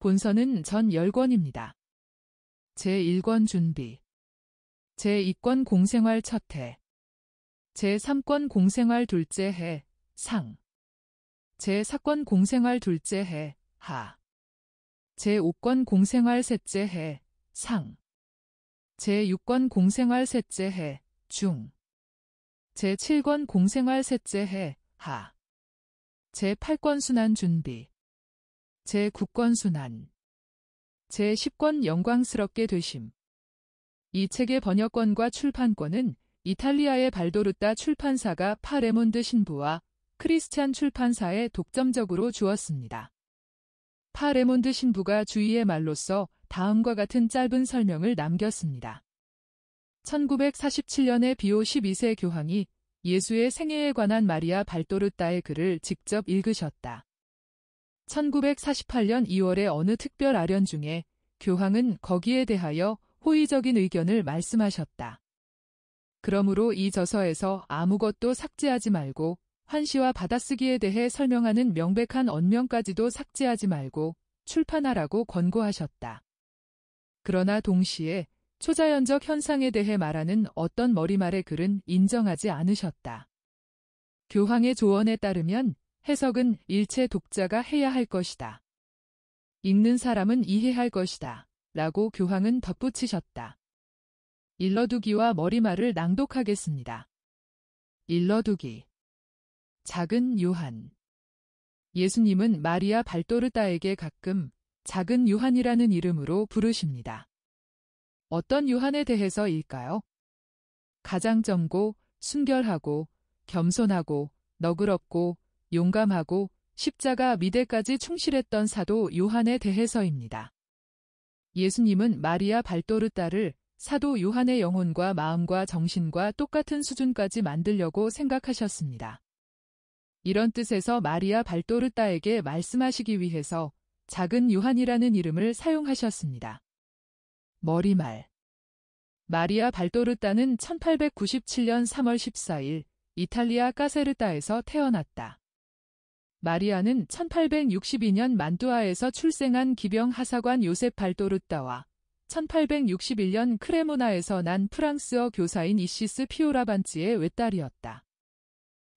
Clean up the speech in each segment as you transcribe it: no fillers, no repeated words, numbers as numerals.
본서는 전 10권입니다. 제1권 준비. 제2권 공생활 첫해. 제3권 공생활 둘째 해, 상. 제4권 공생활 둘째 해, 하. 제5권 공생활 셋째 해, 상. 제6권 공생활 셋째 해, 중. 제7권 공생활 셋째 해, 하. 제8권 순환 준비. 제9권 순환. 제10권 영광스럽게 되심. 이 책의 번역권과 출판권은 이탈리아의 발도르타 출판사가 파레몬드 신부와 크리스찬 출판사에 독점적으로 주었습니다. 파레몬드 신부가 주의의 말로써 다음과 같은 짧은 설명을 남겼습니다. 1947년에 비오 12세 교황이 예수의 생애에 관한 마리아 발도르타의 글을 직접 읽으셨다. 1948년 2월의 어느 특별 아련 중에 교황은 거기에 대하여 호의적인 의견을 말씀하셨다. 그러므로 이 저서에서 아무것도 삭제하지 말고 환시와 받아쓰기에 대해 설명하는 명백한 언명까지도 삭제하지 말고 출판하라고 권고하셨다. 그러나 동시에 초자연적 현상에 대해 말하는 어떤 머리말의 글은 인정하지 않으셨다. 교황의 조언에 따르면 해석은 일체 독자가 해야 할 것이다. 읽는 사람은 이해할 것이다. 라고 교황은 덧붙이셨다. 일러두기와 머리말을 낭독하겠습니다. 일러두기. 작은 요한. 예수님은 마리아 발도르타에게 가끔 작은 요한이라는 이름으로 부르십니다. 어떤 요한에 대해서일까요? 가장 젊고 순결하고 겸손하고 너그럽고 용감하고 십자가 미대까지 충실했던 사도 요한에 대해서입니다. 예수님은 마리아 발도르타를 사도 요한의 영혼과 마음과 정신과 똑같은 수준까지 만들려고 생각하셨습니다. 이런 뜻에서 마리아 발도르타에게 말씀하시기 위해서 작은 요한이라는 이름을 사용하셨습니다. 머리말. 마리아 발도르타는 1897년 3월 14일 이탈리아 까세르타에서 태어났다. 마리아는 1862년 만두아에서 출생한 기병 하사관 요셉 발도르타와 1861년 크레모나에서 난 프랑스어 교사인 이시스 피오라반치의 외딸이었다.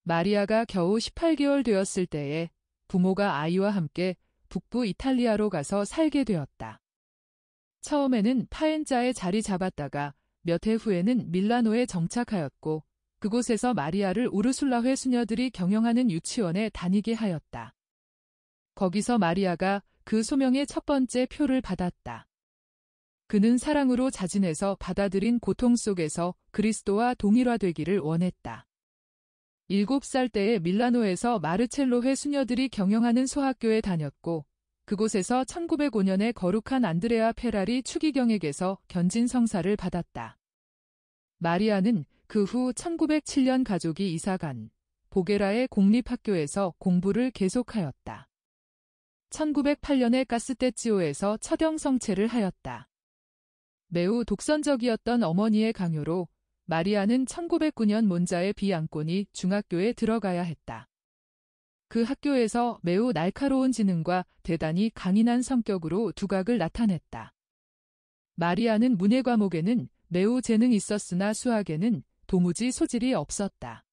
마리아가 겨우 18개월 되었을 때에 부모가 아이와 함께 북부 이탈리아로 가서 살게 되었다. 처음에는 파엔자에 자리 잡았다가 몇 해 후에는 밀라노에 정착하였고 그곳에서 마리아를 우르술라회 수녀들이 경영하는 유치원에 다니게 하였다. 거기서 마리아가 그 소명의 첫 번째 표를 받았다. 그는 사랑으로 자진해서 받아들인 고통 속에서 그리스도와 동일화되기를 원했다. 7살 때에 밀라노에서 마르첼로회 수녀들이 경영하는 소학교에 다녔고 그곳에서 1905년에 거룩한 안드레아 페라리 추기경에게서 견진 성사를 받았다. 마리아는 그 후 1907년 가족이 이사간 보게라의 공립학교에서 공부를 계속하였다. 1908년에 가스테치오에서 처경 성체를 하였다. 매우 독선적이었던 어머니의 강요로 마리아는 1909년 몬자의 비앙코니 중학교에 들어가야 했다. 그 학교에서 매우 날카로운 지능과 대단히 강인한 성격으로 두각을 나타냈다. 마리아는 문해 과목에는 매우 재능이 있었으나 수학에는 도무지 소질이 없었다.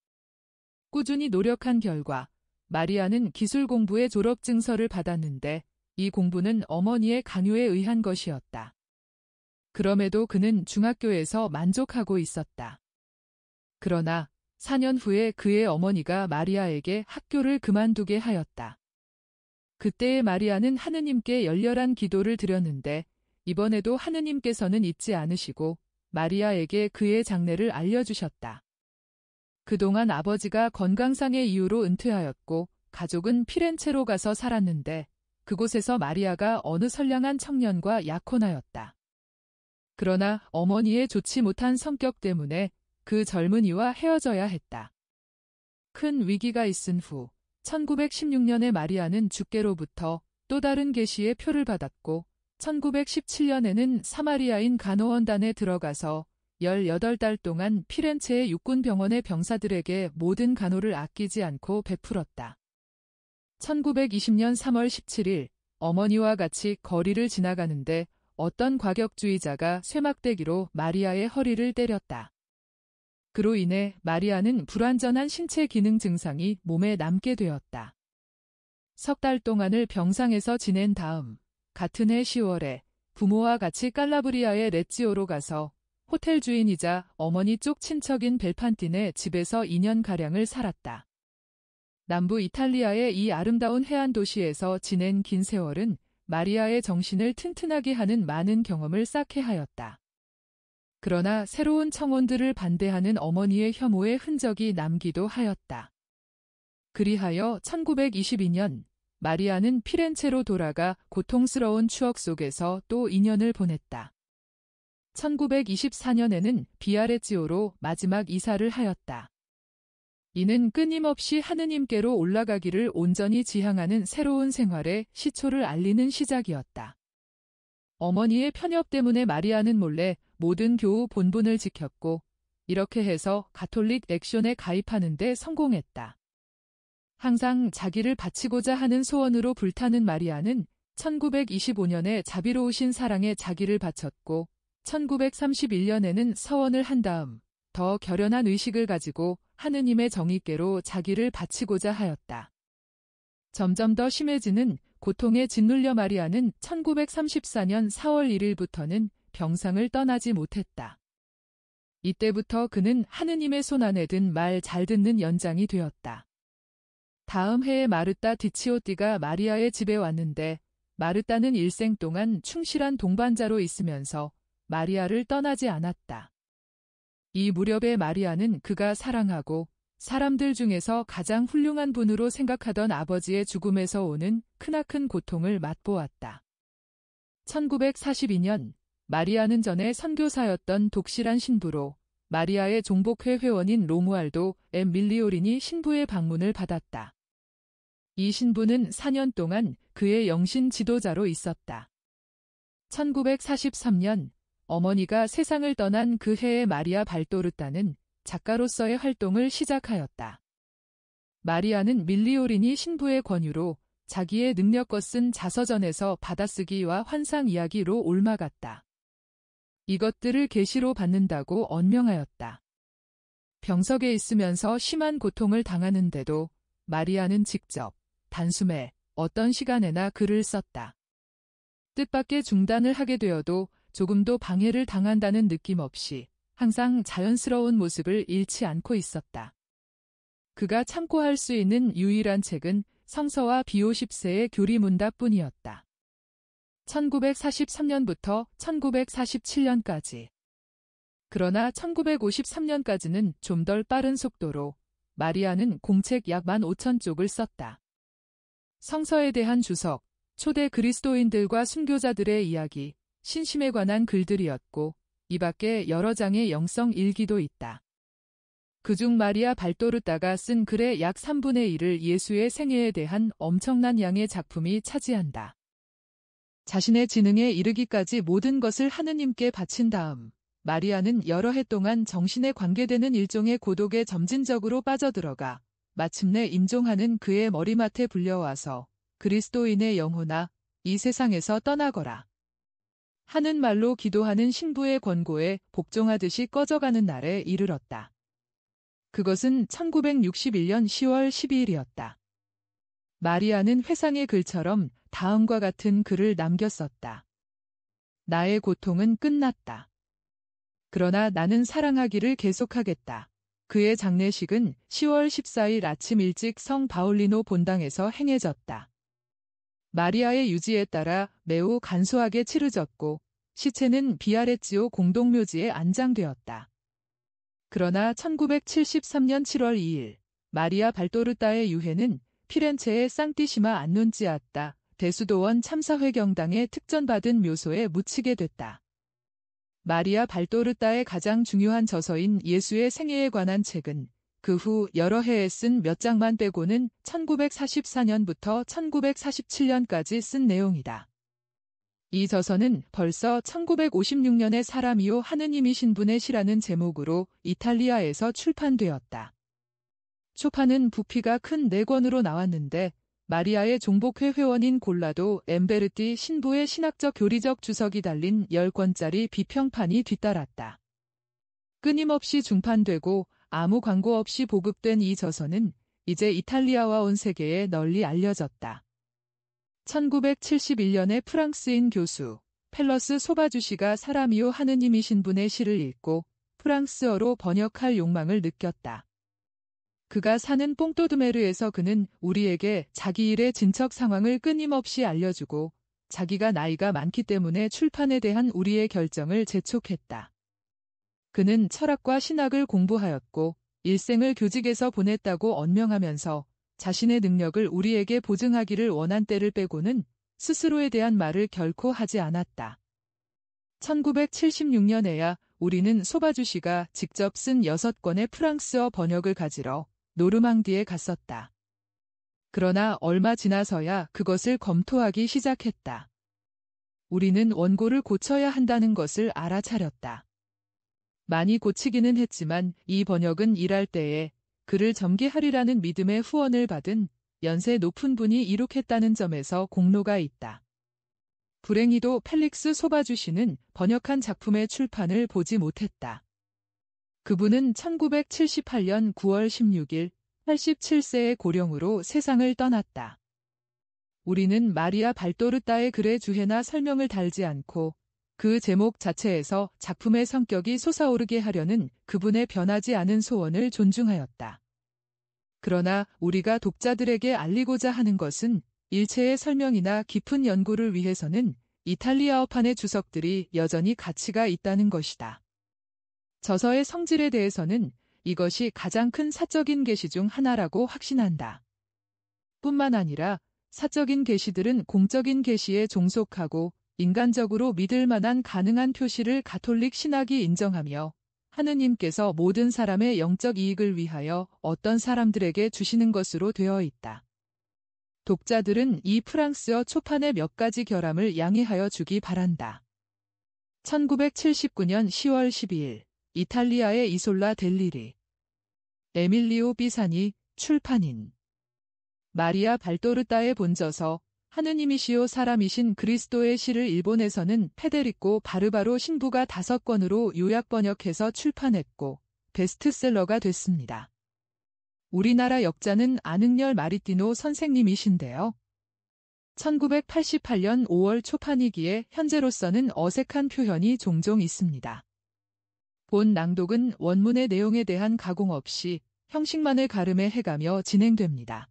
꾸준히 노력한 결과 마리아는 기술 공부의 졸업 증서를 받았는데 이 공부는 어머니의 강요에 의한 것이었다. 그럼에도 그는 중학교에서 만족하고 있었다. 그러나 4년 후에 그의 어머니가 마리아에게 학교를 그만두게 하였다. 그때의 마리아는 하느님께 열렬한 기도를 드렸는데 이번에도 하느님께서는 잊지 않으시고 마리아에게 그의 장래를 알려주셨다. 그동안 아버지가 건강상의 이유로 은퇴하였고 가족은 피렌체로 가서 살았는데 그곳에서 마리아가 어느 선량한 청년과 약혼하였다. 그러나 어머니의 좋지 못한 성격 때문에 그 젊은이와 헤어져야 했다. 큰 위기가 있은 후 1916년에 마리아는 주께로부터 또 다른 계시의 표를 받았고 1917년에는 사마리아인 간호원단에 들어가서 18달 동안 피렌체의 육군병원의 병사들에게 모든 간호를 아끼지 않고 베풀었다. 1920년 3월 17일 어머니와 같이 거리를 지나가는데 어떤 과격주의자가 쇠막대기로 마리아의 허리를 때렸다. 그로 인해 마리아는 불완전한 신체 기능 증상이 몸에 남게 되었다. 석 달 동안을 병상에서 지낸 다음 같은 해 10월에 부모와 같이 칼라브리아의 레찌오로 가서 호텔 주인이자 어머니 쪽 친척인 벨판틴의 집에서 2년가량을 살았다. 남부 이탈리아의 이 아름다운 해안 도시에서 지낸 긴 세월은 마리아의 정신을 튼튼하게 하는 많은 경험을 쌓게 하였다. 그러나 새로운 청혼들을 반대하는 어머니의 혐오의 흔적이 남기도 하였다. 그리하여 1922년 마리아는 피렌체로 돌아가 고통스러운 추억 속에서 또 2년을 보냈다. 1924년에는 비아레지오로 마지막 이사를 하였다. 이는 끊임없이 하느님께로 올라가기를 온전히 지향하는 새로운 생활의 시초를 알리는 시작이었다. 어머니의 편협 때문에 마리아는 몰래 모든 교우 본분을 지켰고 이렇게 해서 가톨릭 액션에 가입하는 데 성공했다. 항상 자기를 바치고자 하는 소원으로 불타는 마리아는 1925년에 자비로우신 사랑에 자기를 바쳤고 1931년에는 서원을 한 다음 더 결연한 의식을 가지고 하느님의 정의께로 자기를 바치고자 하였다. 점점 더 심해지는 고통에 짓눌려 마리아는 1934년 4월 1일부터는 병상을 떠나지 못했다. 이때부터 그는 하느님의 손안에 든 말 잘 듣는 연장이 되었다. 다음 해에 마르타 디치오띠가 마리아의 집에 왔는데 마르타는 일생 동안 충실한 동반자로 있으면서 마리아를 떠나지 않았다. 이 무렵에 마리아는 그가 사랑하고 사람들 중에서 가장 훌륭한 분으로 생각하던 아버지의 죽음에서 오는 크나큰 고통을 맛보았다. 1942년 마리아는 전에 선교사였던 독실한 신부로 마리아의 종복회 회원인 로무알도 M. 밀리오린이 신부의 방문을 받았다. 이 신부는 4년 동안 그의 영신 지도자로 있었다. 1943년 어머니가 세상을 떠난 그 해에 마리아 발도르타는 작가로서의 활동을 시작하였다. 마리아는 밀리오린이 신부의 권유로 자기의 능력껏 쓴 자서전에서 받아쓰기와 환상 이야기로 옮아갔다. 이것들을 계시로 받는다고 언명하였다. 병석에 있으면서 심한 고통을 당하는데도 마리아는 직접 단숨에 어떤 시간에나 글을 썼다. 뜻밖의 중단을 하게 되어도 조금도 방해를 당한다는 느낌 없이 항상 자연스러운 모습을 잃지 않고 있었다. 그가 참고할 수 있는 유일한 책은 성서와 비오십세의 교리문답뿐이었다. 1943년부터 1947년까지. 그러나 1953년까지는 좀 덜 빠른 속도로 마리아는 공책 약 15,000쪽을 썼다. 성서에 대한 주석, 초대 그리스도인들과 순교자들의 이야기, 신심에 관한 글들이었고 이 밖에 여러 장의 영성 일기도 있다. 그중 마리아 발도르타가 쓴 글의 약 3분의 1을 예수의 생애에 대한 엄청난 양의 작품이 차지한다. 자신의 지능에 이르기까지 모든 것을 하느님께 바친 다음 마리아는 여러 해 동안 정신에 관계되는 일종의 고독에 점진적으로 빠져들어가 마침내 임종하는 그의 머리맡에 불려와서 그리스도인의 영혼아, 이 세상에서 떠나거라 하는 말로 기도하는 신부의 권고에 복종하듯이 꺼져가는 날에 이르렀다. 그것은 1961년 10월 12일이었다. 마리아는 회상의 글처럼 다음과 같은 글을 남겼었다. 나의 고통은 끝났다. 그러나 나는 사랑하기를 계속하겠다. 그의 장례식은 10월 14일 아침 일찍 성 바울리노 본당에서 행해졌다. 마리아의 유지에 따라 매우 간소하게 치르졌고 시체는 비아레지오 공동묘지에 안장되었다. 그러나 1973년 7월 2일 마리아 발도르타의 유해는 피렌체의 상티시마 안눈지아따 대수도원 참사회경당에 특전받은 묘소에 묻히게 됐다. 마리아 발도르타의 가장 중요한 저서인 예수의 생애에 관한 책은 그 후 여러 해에 쓴 몇 장만 빼고는 1944년부터 1947년까지 쓴 내용이다. 이 저서는 벌써 1956년에 사람이요 하느님이신 분의 시라는 제목으로 이탈리아에서 출판되었다. 초판은 부피가 큰 4권으로 나왔는데 마리아의 종복회 회원인 골라도 엠베르티 신부의 신학적 교리적 주석이 달린 10권짜리 비평판이 뒤따랐다. 끊임없이 중판되고 아무 광고 없이 보급된 이 저서는 이제 이탈리아와 온 세계에 널리 알려졌다. 1971년에 프랑스인 교수 펠러스 소바주시가 사람이요 하느님이신 분의 시를 읽고 프랑스어로 번역할 욕망을 느꼈다. 그가 사는 뽕또드메르에서 그는 우리에게 자기 일의 진척 상황을 끊임없이 알려주고 자기가 나이가 많기 때문에 출판에 대한 우리의 결정을 재촉했다. 그는 철학과 신학을 공부하였고 일생을 교직에서 보냈다고 언명하면서 자신의 능력을 우리에게 보증하기를 원한 때를 빼고는 스스로에 대한 말을 결코 하지 않았다. 1976년에야 우리는 소바주시가 직접 쓴 6권의 프랑스어 번역을 가지러 노르망디에 갔었다. 그러나 얼마 지나서야 그것을 검토하기 시작했다. 우리는 원고를 고쳐야 한다는 것을 알아차렸다. 많이 고치기는 했지만 이 번역은 일할 때에 그를 점기하리라는 믿음의 후원을 받은 연세 높은 분이 이룩했다는 점에서 공로가 있다. 불행히도 펠릭스 소바주시는 번역한 작품의 출판을 보지 못했다. 그분은 1978년 9월 16일 87세의 고령으로 세상을 떠났다. 우리는 마리아 발도르따의 글에 주해나 설명을 달지 않고 그 제목 자체에서 작품의 성격이 솟아오르게 하려는 그분의 변하지 않은 소원을 존중하였다. 그러나 우리가 독자들에게 알리고자 하는 것은 일체의 설명이나 깊은 연구를 위해서는 이탈리아어판의 주석들이 여전히 가치가 있다는 것이다. 저서의 성질에 대해서는 이것이 가장 큰 사적인 계시 중 하나라고 확신한다. 뿐만 아니라 사적인 계시들은 공적인 계시에 종속하고 인간적으로 믿을 만한 가능한 표시를 가톨릭 신학이 인정하며 하느님께서 모든 사람의 영적 이익을 위하여 어떤 사람들에게 주시는 것으로 되어 있다. 독자들은 이 프랑스어 초판의 몇 가지 결함을 양해하여 주기 바란다. 1979년 10월 12일 이탈리아의 이솔라 델리리 에밀리오 비사니 출판인 마리아 발도르따의 본저서 하느님이시오 사람이신 그리스도의 시를 일본에서는 페데리코 바르바로 신부가 5권으로 요약 번역해서 출판했고 베스트셀러가 됐습니다. 우리나라 역자는 안흥열 마리띠노 선생님이신데요. 1988년 5월 초판이기에 현재로서는 어색한 표현이 종종 있습니다. 본 낭독은 원문의 내용에 대한 가공 없이 형식만을 가름해 해가며 진행됩니다.